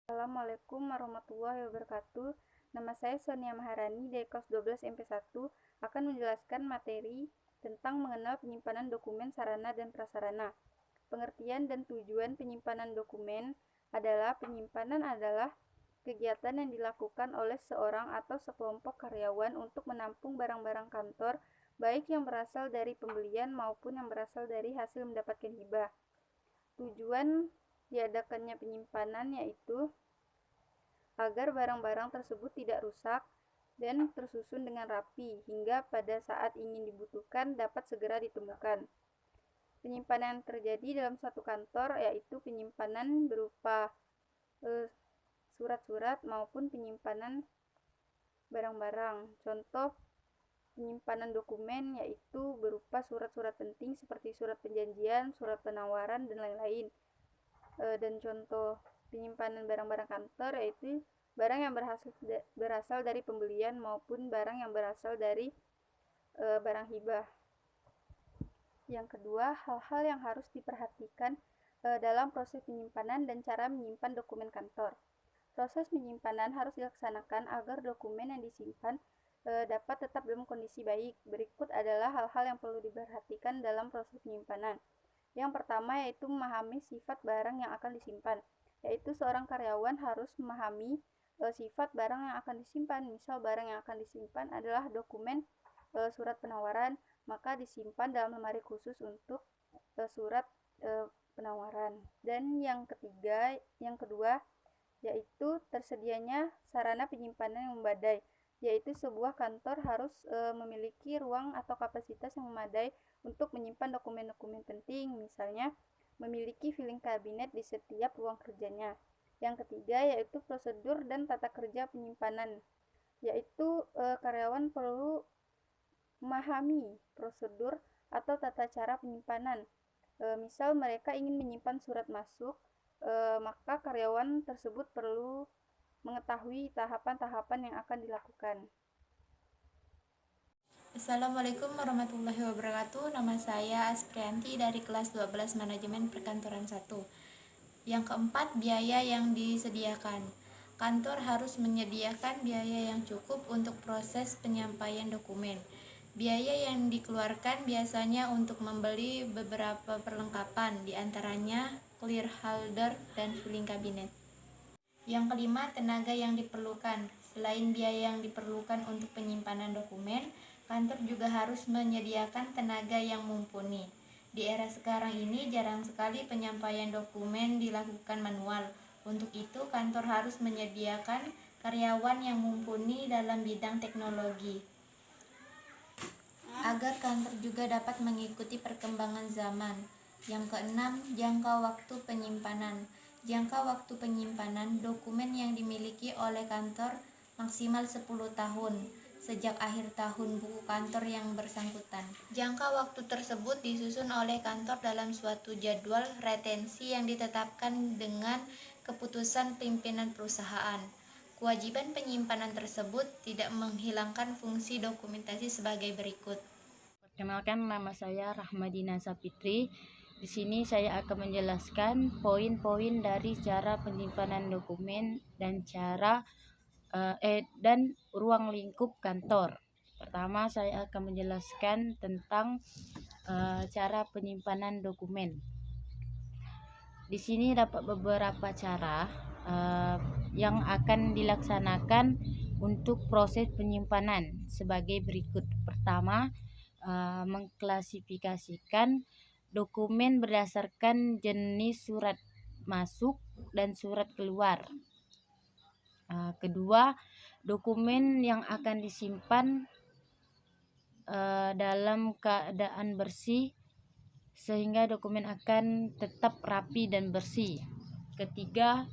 Assalamualaikum warahmatullahi wabarakatuh. Nama saya Sonia Maharani dari kelas 12 MP1 akan menjelaskan materi tentang mengenal penyimpanan dokumen sarana dan prasarana. Pengertian dan tujuan penyimpanan dokumen adalah penyimpanan adalah kegiatan yang dilakukan oleh seorang atau sekelompok karyawan untuk menampung barang-barang kantor, baik yang berasal dari pembelian maupun yang berasal dari hasil mendapatkan hibah. Tujuan diadakannya penyimpanan yaitu agar barang-barang tersebut tidak rusak dan tersusun dengan rapi hingga pada saat ingin dibutuhkan dapat segera ditemukan. Penyimpanan yang terjadi dalam satu kantor yaitu penyimpanan berupa surat-surat maupun penyimpanan barang-barang. Contoh penyimpanan dokumen yaitu berupa surat-surat penting seperti surat perjanjian, surat penawaran, dan lain-lain. Dan contoh penyimpanan barang-barang kantor yaitu barang yang berasal dari pembelian maupun barang yang berasal dari barang hibah. Yang kedua, hal-hal yang harus diperhatikan dalam proses penyimpanan dan cara menyimpan dokumen kantor. Proses penyimpanan harus dilaksanakan agar dokumen yang disimpan dapat tetap dalam kondisi baik. Berikut adalah hal-hal yang perlu diperhatikan dalam proses penyimpanan. Yang pertama yaitu memahami sifat barang yang akan disimpan, yaitu seorang karyawan harus memahami sifat barang yang akan disimpan. Misal barang yang akan disimpan adalah dokumen surat penawaran, maka disimpan dalam lemari khusus untuk surat penawaran. Dan yang kedua yaitu tersedianya sarana penyimpanan yang memadai, yaitu sebuah kantor harus memiliki ruang atau kapasitas yang memadai untuk menyimpan dokumen-dokumen penting, misalnya memiliki filing kabinet di setiap ruang kerjanya. Yang ketiga yaitu prosedur dan tata kerja penyimpanan, yaitu karyawan perlu memahami prosedur atau tata cara penyimpanan. Misal mereka ingin menyimpan surat masuk, maka karyawan tersebut perlu mengetahui tahapan-tahapan yang akan dilakukan. Assalamualaikum warahmatullahi wabarakatuh. Nama saya Asprianti dari kelas 12 Manajemen Perkantoran 1. Yang keempat, biaya yang disediakan. Kantor harus menyediakan biaya yang cukup untuk proses penyampaian dokumen. Biaya yang dikeluarkan biasanya untuk membeli beberapa perlengkapan, diantaranya clear holder dan filing cabinet. Yang kelima, tenaga yang diperlukan. Selain biaya yang diperlukan untuk penyimpanan dokumen, kantor juga harus menyediakan tenaga yang mumpuni. Di era sekarang ini jarang sekali penyampaian dokumen dilakukan manual. Untuk itu, kantor harus menyediakan karyawan yang mumpuni dalam bidang teknologi, agar kantor juga dapat mengikuti perkembangan zaman. Yang keenam, jangka waktu penyimpanan. Jangka waktu penyimpanan dokumen yang dimiliki oleh kantor maksimal 10 tahun sejak akhir tahun buku kantor yang bersangkutan. Jangka waktu tersebut disusun oleh kantor dalam suatu jadwal retensi yang ditetapkan dengan keputusan pimpinan perusahaan. Kewajiban penyimpanan tersebut tidak menghilangkan fungsi dokumentasi sebagai berikut. Perkenalkan, nama saya Rahmadina Sapitri. Di sini saya akan menjelaskan poin-poin dari cara penyimpanan dokumen dan dan ruang lingkup kantor. Pertama, saya akan menjelaskan tentang cara penyimpanan dokumen. Di sini dapat beberapa cara yang akan dilaksanakan untuk proses penyimpanan sebagai berikut. Pertama, mengklasifikasikan dokumen berdasarkan jenis surat masuk dan surat keluar. Kedua, dokumen yang akan disimpan dalam keadaan bersih sehingga dokumen akan tetap rapi dan bersih. Ketiga,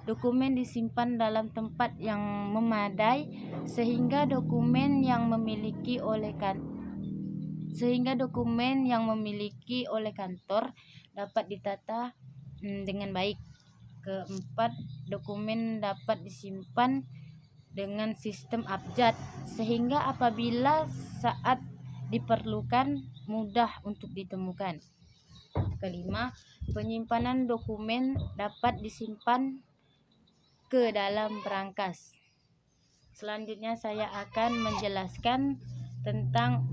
dokumen disimpan dalam tempat yang memadai sehingga dokumen yang memiliki oleh kantor dapat ditata dengan baik. Keempat, dokumen dapat disimpan dengan sistem abjad sehingga apabila saat diperlukan mudah untuk ditemukan. Kelima, penyimpanan dokumen dapat disimpan ke dalam berangkas. Selanjutnya saya akan menjelaskan tentang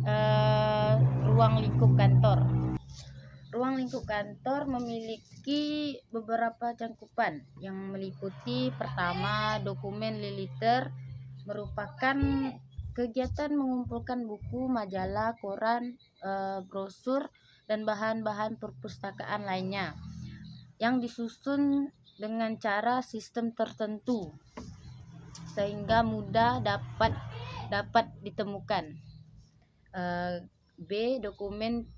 ruang lingkup kantor. Ruang lingkup kantor memiliki beberapa cangkupan yang meliputi: pertama, dokumen liliter merupakan kegiatan mengumpulkan buku, majalah, koran, brosur, dan bahan-bahan perpustakaan lainnya yang disusun dengan cara sistem tertentu sehingga mudah dapat ditemukan. B. Dokumen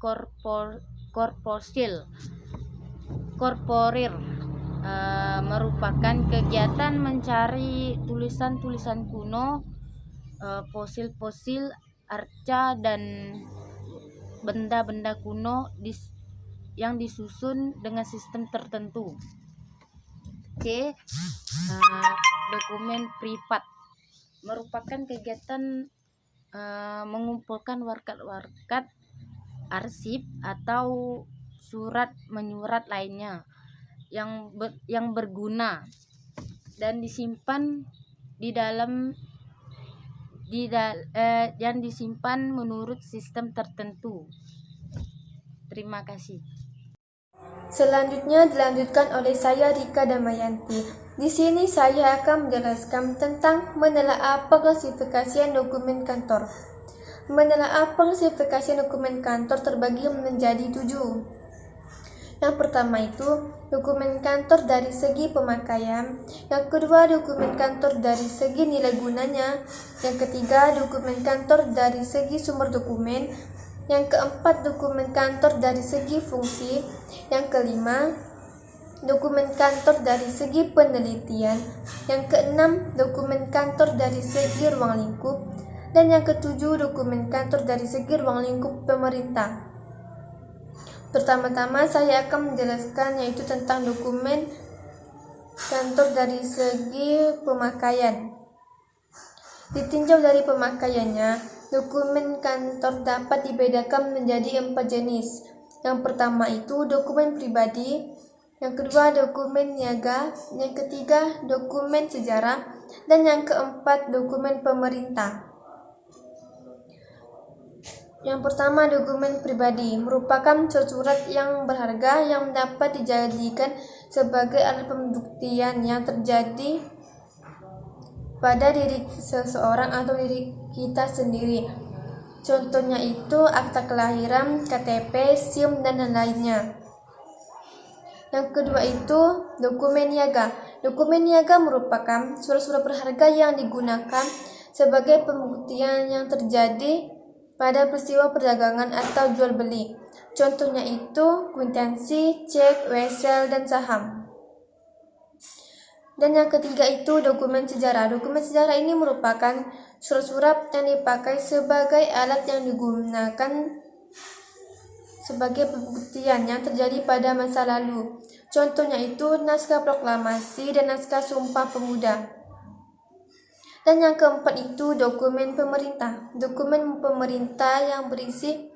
korporir merupakan kegiatan mencari tulisan-tulisan kuno, fosil-fosil, arca, dan benda-benda kuno yang disusun dengan sistem tertentu. C. Dokumen privat merupakan kegiatan mengumpulkan warkat-warkat, arsip, atau surat menyurat lainnya yang berguna dan disimpan menurut sistem tertentu. Terima kasih. Selanjutnya dilanjutkan oleh saya, Rika Damayanti. Di sini saya akan menjelaskan tentang menelaah pengklasifikasian dokumen kantor. Menelaah pengklasifikasian dokumen kantor terbagi menjadi 7. Yang pertama itu dokumen kantor dari segi pemakaian, yang kedua dokumen kantor dari segi nilai gunanya, yang ketiga dokumen kantor dari segi sumber dokumen, yang keempat dokumen kantor dari segi fungsi, yang kelima dokumen kantor dari segi penelitian, yang keenam dokumen kantor dari segi ruang lingkup, dan yang ketujuh dokumen kantor dari segi ruang lingkup pemerintah. Pertama-tama saya akan menjelaskan yaitu tentang dokumen kantor dari segi pemakaian. Ditinjau dari pemakaiannya, dokumen kantor dapat dibedakan menjadi 4 jenis. Yang pertama itu dokumen pribadi, yang kedua dokumen niaga, yang ketiga dokumen sejarah, dan yang keempat dokumen pemerintah. Yang pertama, dokumen pribadi merupakan surat yang berharga yang dapat dijadikan sebagai alat pembuktian yang terjadi pada diri seseorang atau diri kita sendiri. Contohnya itu akta kelahiran, KTP, SIM, dan lainnya. Yang kedua itu dokumen niaga. Dokumen niaga merupakan surat-surat berharga yang digunakan sebagai pembuktian yang terjadi pada peristiwa perdagangan atau jual beli. Contohnya itu kwitansi, cek, wesel, dan saham. Dan yang ketiga itu dokumen sejarah. Dokumen sejarah ini merupakan surat-surat yang dipakai sebagai alat yang digunakan sebagai pembuktian yang terjadi pada masa lalu. Contohnya itu naskah proklamasi dan naskah sumpah pemuda. Dan yang keempat itu dokumen pemerintah. Dokumen pemerintah yang berisi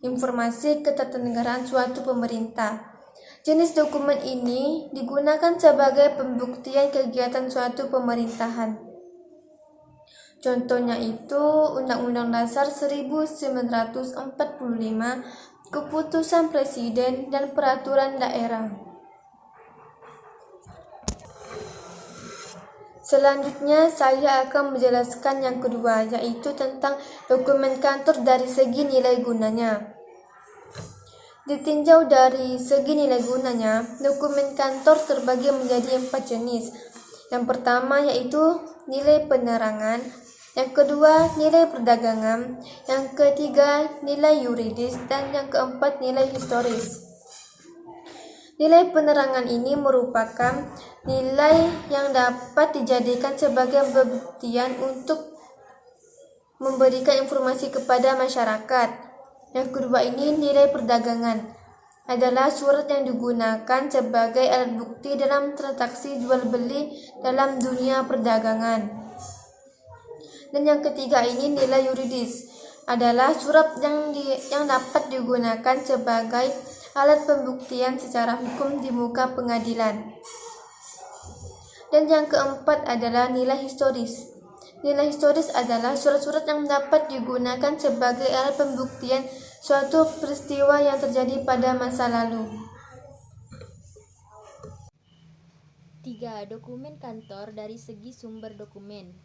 informasi ketatanegaraan suatu pemerintah. Jenis dokumen ini digunakan sebagai pembuktian kegiatan suatu pemerintahan. Contohnya itu Undang-Undang Dasar 1945, Keputusan Presiden, dan Peraturan Daerah. Selanjutnya saya akan menjelaskan yang kedua, yaitu tentang dokumen kantor dari segi nilai gunanya. Ditinjau dari segi nilai gunanya, dokumen kantor terbagi menjadi 4 jenis. Yang pertama yaitu nilai penerangan, yang kedua nilai perdagangan, yang ketiga nilai yuridis, dan yang keempat nilai historis. Nilai penerangan ini merupakan nilai yang dapat dijadikan sebagai pembuktian untuk memberikan informasi kepada masyarakat. Yang kedua ini nilai perdagangan adalah surat yang digunakan sebagai alat bukti dalam transaksi jual beli dalam dunia perdagangan. Dan yang ketiga ini nilai yuridis adalah surat yang dapat digunakan sebagai alat pembuktian secara hukum di muka pengadilan. Dan yang keempat adalah nilai historis. Nilai historis adalah surat-surat yang dapat digunakan sebagai alat pembuktian suatu peristiwa yang terjadi pada masa lalu. 3. Dokumen kantor dari segi sumber dokumen.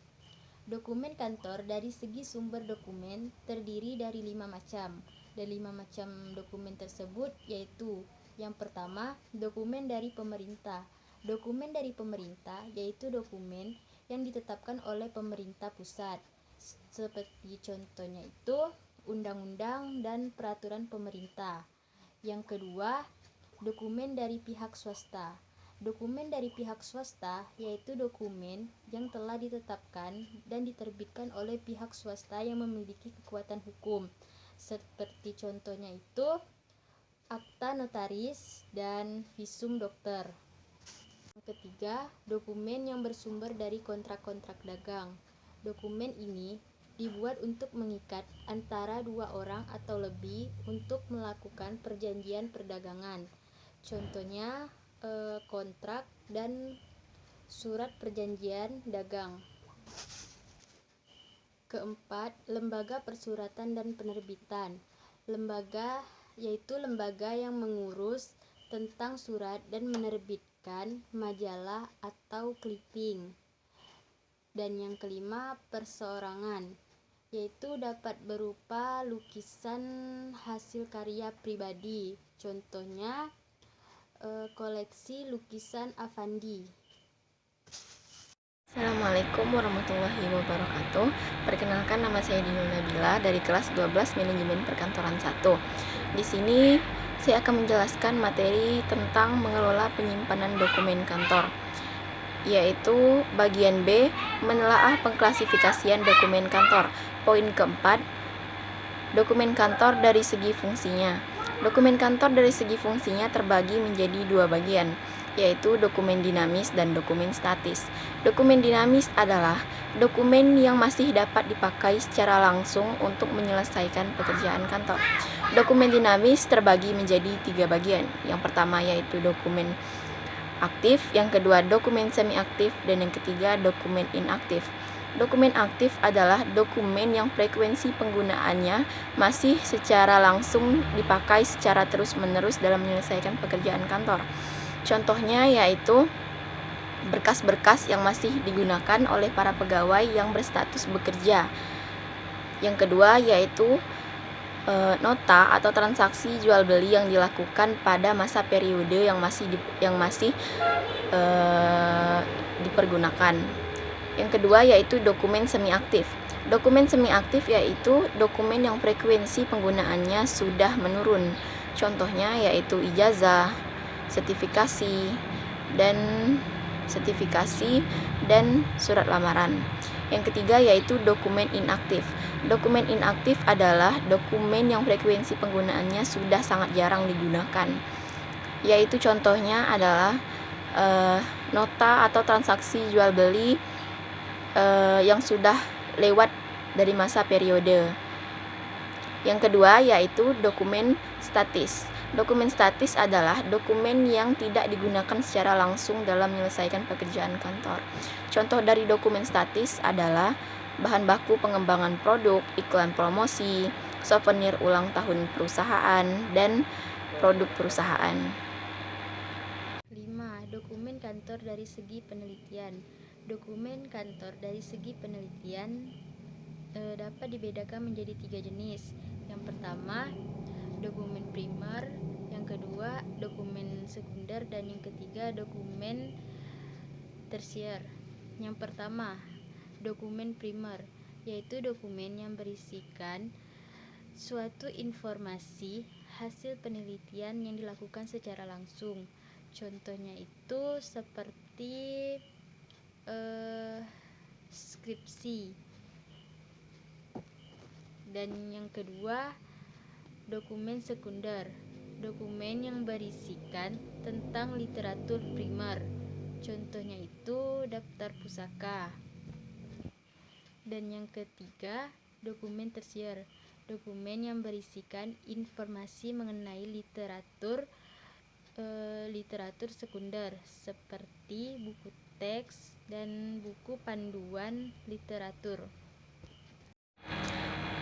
Dokumen kantor dari segi sumber dokumen terdiri dari 5 macam. Dan 5 macam dokumen tersebut yaitu: yang pertama, dokumen dari pemerintah. Dokumen dari pemerintah yaitu dokumen yang ditetapkan oleh pemerintah pusat. Seperti contohnya itu undang-undang dan peraturan pemerintah. Yang kedua, dokumen dari pihak swasta. Dokumen dari pihak swasta yaitu dokumen yang telah ditetapkan dan diterbitkan oleh pihak swasta yang memiliki kekuatan hukum. Seperti contohnya itu akta notaris dan visum dokter. Yang ketiga, dokumen yang bersumber dari kontrak-kontrak dagang. Dokumen ini dibuat untuk mengikat antara 2 orang atau lebih untuk melakukan perjanjian perdagangan. Contohnya kontrak dan surat perjanjian dagang. Keempat, lembaga persuratan dan penerbitan. Lembaga yaitu lembaga yang mengurus tentang surat dan menerbitkan majalah atau clipping. Dan yang kelima, perseorangan, yaitu dapat berupa lukisan hasil karya pribadi. Contohnya koleksi lukisan Avandi. Assalamualaikum warahmatullahi wabarakatuh. Perkenalkan, nama saya Dinul Nabila dari kelas 12 Manajemen Perkantoran 1. Di sini saya akan menjelaskan materi tentang mengelola penyimpanan dokumen kantor, yaitu bagian B, menelaah pengklasifikasian dokumen kantor. Poin keempat, dokumen kantor dari segi fungsinya. Dokumen kantor dari segi fungsinya terbagi menjadi 2 bagian, yaitu dokumen dinamis dan dokumen statis. Dokumen dinamis adalah dokumen yang masih dapat dipakai secara langsung untuk menyelesaikan pekerjaan kantor. Dokumen dinamis terbagi menjadi 3 bagian. Yang pertama yaitu dokumen aktif, yang kedua dokumen semi aktif, dan yang ketiga dokumen inaktif. Dokumen aktif adalah dokumen yang frekuensi penggunaannya masih secara langsung dipakai secara terus-menerus dalam menyelesaikan pekerjaan kantor. Contohnya yaitu berkas-berkas yang masih digunakan oleh para pegawai yang berstatus bekerja. Yang kedua yaitu nota atau transaksi jual beli yang dilakukan pada masa periode yang masih dipergunakan. Yang kedua yaitu dokumen semi aktif. Dokumen semi aktif yaitu dokumen yang frekuensi penggunaannya sudah menurun. Contohnya yaitu ijazah, sertifikasi dan surat lamaran. Yang ketiga yaitu dokumen inaktif. Dokumen inaktif adalah dokumen yang frekuensi penggunaannya sudah sangat jarang digunakan. Yaitu contohnya adalah nota atau transaksi jual beli yang sudah lewat dari masa periode. Yang kedua yaitu dokumen statis. Dokumen statis adalah dokumen yang tidak digunakan secara langsung dalam menyelesaikan pekerjaan kantor. Contoh dari dokumen statis adalah bahan baku pengembangan produk, iklan promosi, souvenir ulang tahun perusahaan, dan produk perusahaan. 5. Dokumen kantor dari segi penelitian. Dokumen kantor dari segi penelitian dapat dibedakan menjadi 3 jenis. Yang pertama, dokumen primer, yang kedua, dokumen sekunder, dan yang ketiga, dokumen tersier. Yang pertama, dokumen primer, yaitu dokumen yang berisikan suatu informasi hasil penelitian yang dilakukan secara langsung. Contohnya itu seperti skripsi. Dan yang kedua, dokumen sekunder, dokumen yang berisikan tentang literatur primer. Contohnya itu daftar pusaka. Dan yang ketiga, dokumen tersier, dokumen yang berisikan informasi mengenai literatur sekunder seperti buku teks dan buku panduan literatur.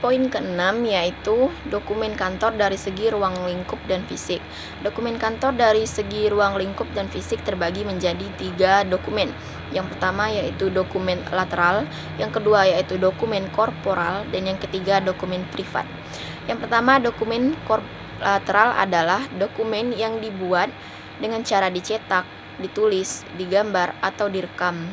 Poin keenam yaitu dokumen kantor dari segi ruang lingkup dan fisik. Dokumen kantor dari segi ruang lingkup dan fisik terbagi menjadi 3 dokumen. Yang pertama yaitu dokumen lateral, yang kedua yaitu dokumen korporal, dan yang ketiga dokumen privat. Yang pertama, dokumen lateral adalah dokumen yang dibuat dengan cara dicetak, ditulis, digambar, atau direkam,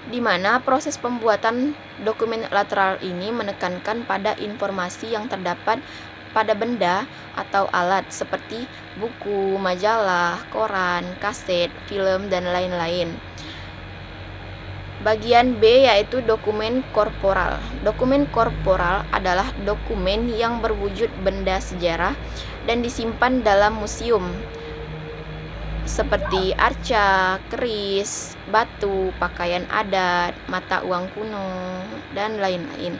di mana proses pembuatan dokumen lateral ini menekankan pada informasi yang terdapat pada benda atau alat seperti buku, majalah, koran, kaset, film, dan lain-lain. Bagian B yaitu dokumen korporal. Dokumen korporal adalah dokumen yang berwujud benda sejarah dan disimpan dalam museum, seperti arca, keris, batu, pakaian adat, mata uang kuno, dan lain-lain.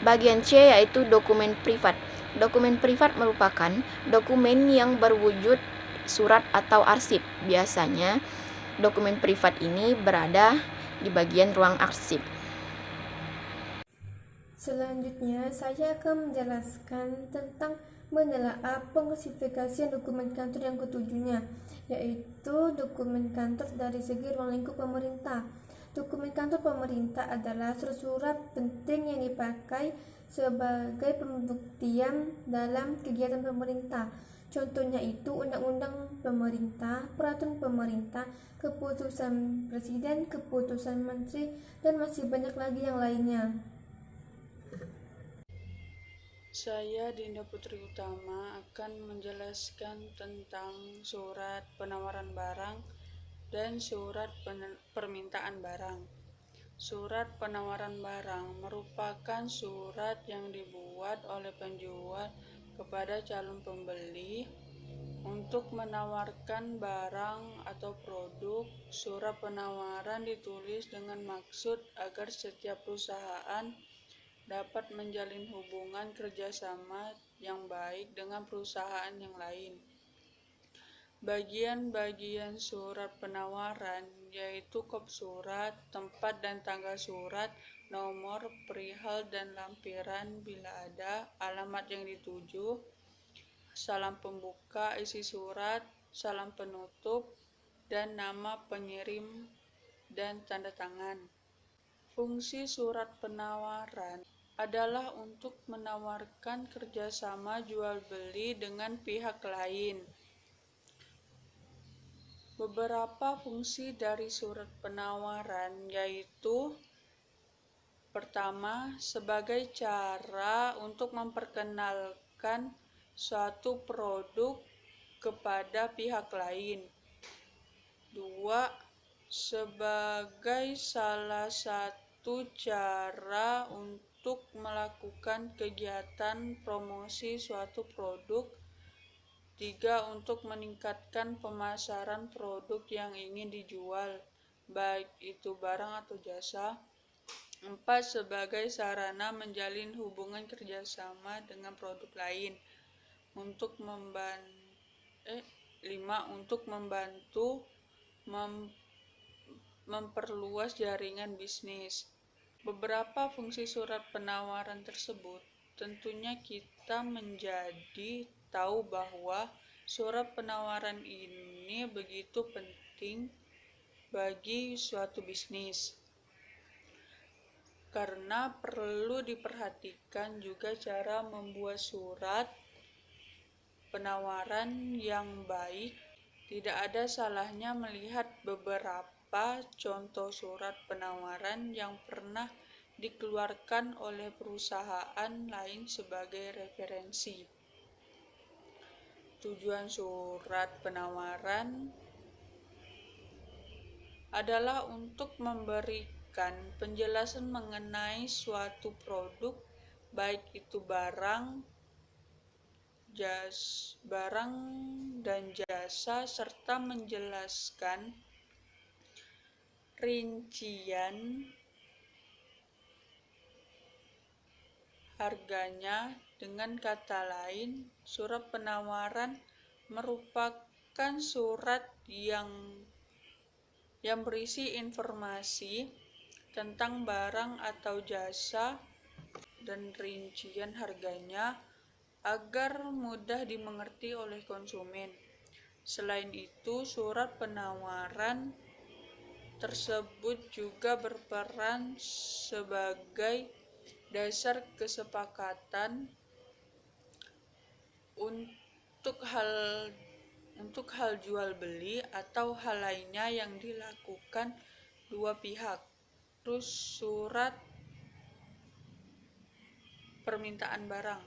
Bagian C yaitu dokumen privat. Dokumen privat merupakan dokumen yang berwujud surat atau arsip. Biasanya dokumen privat ini berada di bagian ruang arsip. Selanjutnya, saya akan menjelaskan tentang menelaah pengklasifikasian dokumen kantor yang ketujuhnya, yaitu dokumen kantor dari segi ruang lingkup pemerintah. Dokumen kantor pemerintah adalah surat-surat penting yang dipakai sebagai pembuktian dalam kegiatan pemerintah. Contohnya itu undang-undang pemerintah, peraturan pemerintah, keputusan presiden, keputusan menteri, dan masih banyak lagi yang lainnya. Saya Dinda Putri Utama akan menjelaskan tentang surat penawaran barang dan surat permintaan barang. Surat penawaran barang merupakan surat yang dibuat oleh penjual kepada calon pembeli untuk menawarkan barang atau produk. Surat penawaran ditulis dengan maksud agar setiap perusahaan dapat menjalin hubungan kerjasama yang baik dengan perusahaan yang lain. Bagian-bagian surat penawaran yaitu kop surat, tempat dan tanggal surat, nomor, perihal dan lampiran bila ada, alamat yang dituju, salam pembuka isi surat, salam penutup, dan nama pengirim dan tanda tangan. Fungsi surat penawaran adalah untuk menawarkan kerjasama jual beli dengan pihak lain. Beberapa fungsi dari surat penawaran yaitu: pertama, sebagai cara untuk memperkenalkan suatu produk kepada pihak lain. 2. Sebagai salah satu cara untuk melakukan kegiatan promosi suatu produk. 3. Untuk meningkatkan pemasaran produk yang ingin dijual, baik itu barang atau jasa. 4. Sebagai sarana menjalin hubungan kerjasama dengan produk lain. 5. Untuk membantu memperluas jaringan bisnis. Beberapa fungsi surat penawaran tersebut tentunya kita menjadi tahu bahwa surat penawaran ini begitu penting bagi suatu bisnis, karena perlu diperhatikan juga cara membuat surat penawaran yang baik. Tidak ada salahnya melihat beberapa contoh surat penawaran yang pernah dikeluarkan oleh perusahaan lain sebagai referensi. Tujuan surat penawaran adalah untuk memberikan penjelasan mengenai suatu produk, baik itu barang dan jasa, serta menjelaskan rincian harganya. Dengan kata lain, surat penawaran merupakan surat yang yang berisi informasi tentang barang atau jasa dan rincian harganya agar mudah dimengerti oleh konsumen. Selain itu, surat penawaran tersebut juga berperan sebagai dasar kesepakatan untuk hal jual beli atau hal lainnya yang dilakukan dua pihak. Terus surat permintaan barang.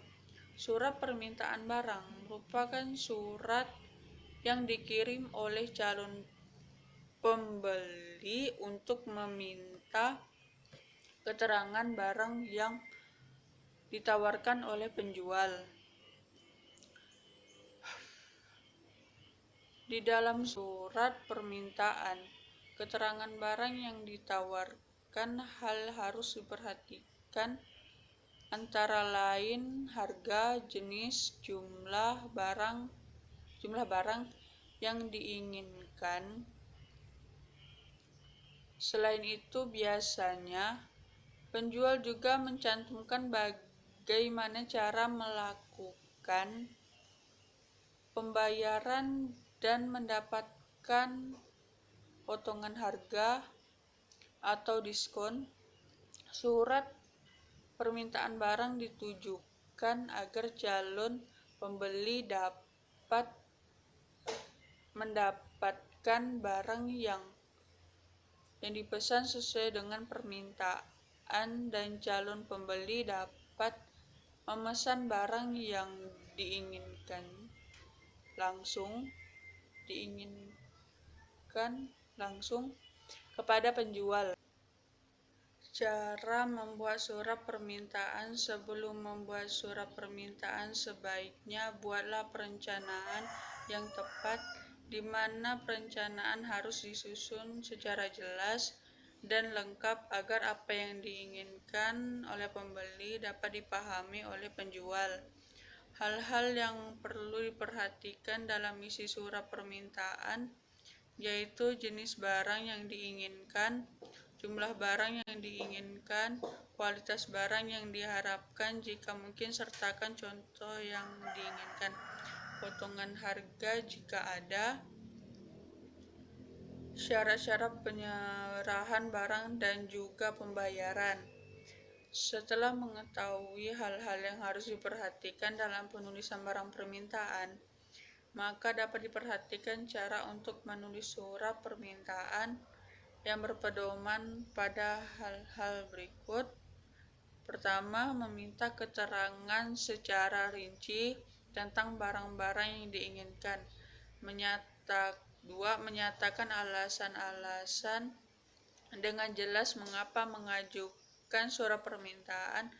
Surat permintaan barang merupakan surat yang dikirim oleh calon pembeli untuk meminta keterangan barang yang ditawarkan oleh penjual. Di dalam surat permintaan keterangan barang yang ditawarkan harus diperhatikan antara lain harga, jenis, jumlah barang yang diinginkan. Selain itu, biasanya penjual juga mencantumkan bagaimana cara melakukan pembayaran dan mendapatkan potongan harga atau diskon. Surat permintaan barang ditujukan agar calon pembeli dapat mendapatkan barang yang dipesan sesuai dengan permintaan dan calon pembeli dapat memesan barang yang diinginkan langsung kepada penjual. Cara membuat surat permintaan. Sebelum membuat surat permintaan, sebaiknya buatlah perencanaan yang tepat, di mana perencanaan harus disusun secara jelas dan lengkap agar apa yang diinginkan oleh pembeli dapat dipahami oleh penjual. Hal-hal yang perlu diperhatikan dalam isi surat permintaan yaitu jenis barang yang diinginkan, jumlah barang yang diinginkan, kualitas barang yang diharapkan jika mungkin, sertakan contoh yang diinginkan, potongan harga jika ada, syarat-syarat penyerahan barang dan juga pembayaran. Setelah mengetahui hal-hal yang harus diperhatikan dalam penulisan barang permintaan, maka dapat diperhatikan cara untuk menulis surat permintaan yang berpedoman pada hal-hal berikut. Pertama, meminta keterangan secara rinci tentang barang-barang yang diinginkan. Menyatakan alasan-alasan dengan jelas mengapa mengajukan surat permintaan.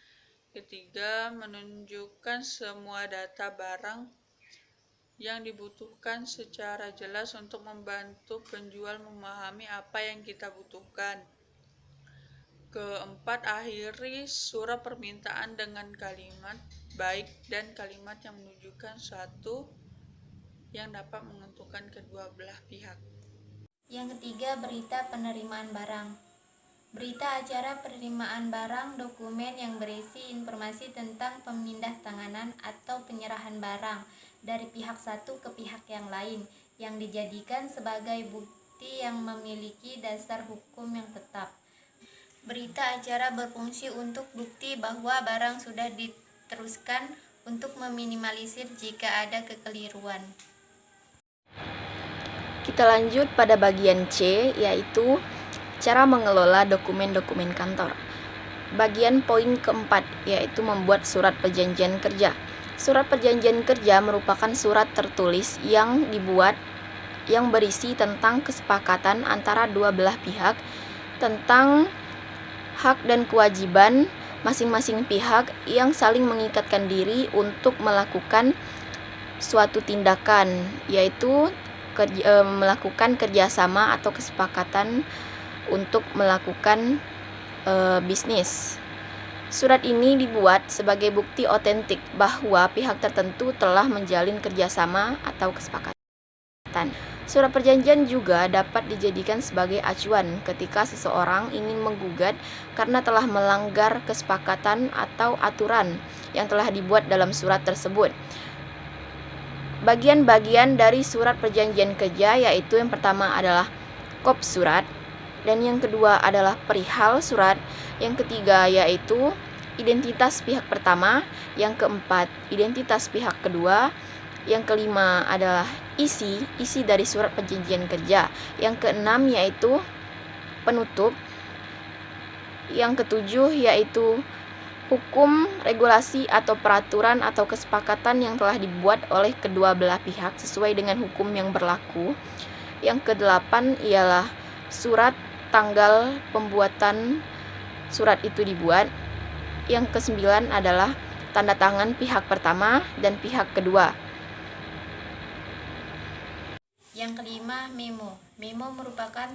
Ketiga, menunjukkan semua data barang yang dibutuhkan secara jelas untuk membantu penjual memahami apa yang kita butuhkan. Keempat, akhiri surat permintaan dengan kalimat baik dan kalimat yang menunjukkan suatu yang dapat menguntungkan kedua belah pihak. Yang ketiga, berita penerimaan barang. Berita acara penerimaan barang dokumen yang berisi informasi tentang pemindah-tanganan atau penyerahan barang dari pihak satu ke pihak yang lain yang dijadikan sebagai bukti yang memiliki dasar hukum yang tetap. Berita acara berfungsi untuk bukti bahwa barang sudah diteruskan untuk meminimalisir jika ada kekeliruan. Kita lanjut pada bagian C, yaitu cara mengelola dokumen-dokumen kantor. Bagian poin keempat, yaitu membuat surat perjanjian kerja. Surat perjanjian kerja merupakan surat tertulis yang dibuat yang berisi tentang kesepakatan antara dua belah pihak tentang hak dan kewajiban masing-masing pihak yang saling mengikatkan diri untuk melakukan suatu tindakan, yaitu melakukan kerjasama atau kesepakatan untuk melakukan bisnis. Surat ini dibuat sebagai bukti otentik bahwa pihak tertentu telah menjalin kerjasama atau kesepakatan. Surat perjanjian juga dapat dijadikan sebagai acuan ketika seseorang ingin menggugat karena telah melanggar kesepakatan atau aturan yang telah dibuat dalam surat tersebut. Bagian-bagian dari surat perjanjian kerja yaitu yang pertama adalah kop surat, dan yang kedua adalah perihal surat, yang ketiga yaitu identitas pihak pertama, yang keempat identitas pihak kedua, yang kelima adalah isi dari surat perjanjian kerja, yang keenam yaitu penutup, yang ketujuh yaitu hukum, regulasi atau peraturan atau kesepakatan yang telah dibuat oleh kedua belah pihak sesuai dengan hukum yang berlaku. Yang kedelapan ialah surat tanggal pembuatan surat itu dibuat. Yang kesembilan adalah tanda tangan pihak pertama dan pihak kedua. Yang kelima, memo. Memo merupakan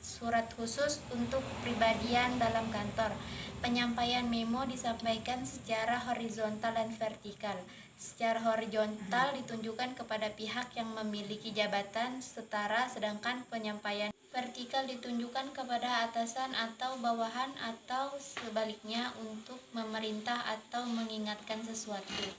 surat khusus untuk kepribadian dalam kantor. Penyampaian memo disampaikan secara horizontal dan vertikal. Secara horizontal ditunjukkan kepada pihak yang memiliki jabatan setara, sedangkan penyampaian vertikal ditunjukkan kepada atasan atau bawahan atau sebaliknya untuk memerintah atau mengingatkan sesuatu.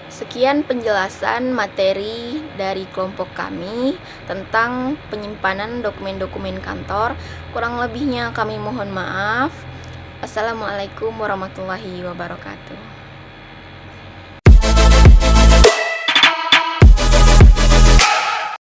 Sekian penjelasan materi dari kelompok kami tentang penyimpanan dokumen-dokumen kantor. Kurang lebihnya kami mohon maaf. Assalamualaikum warahmatullahi wabarakatuh.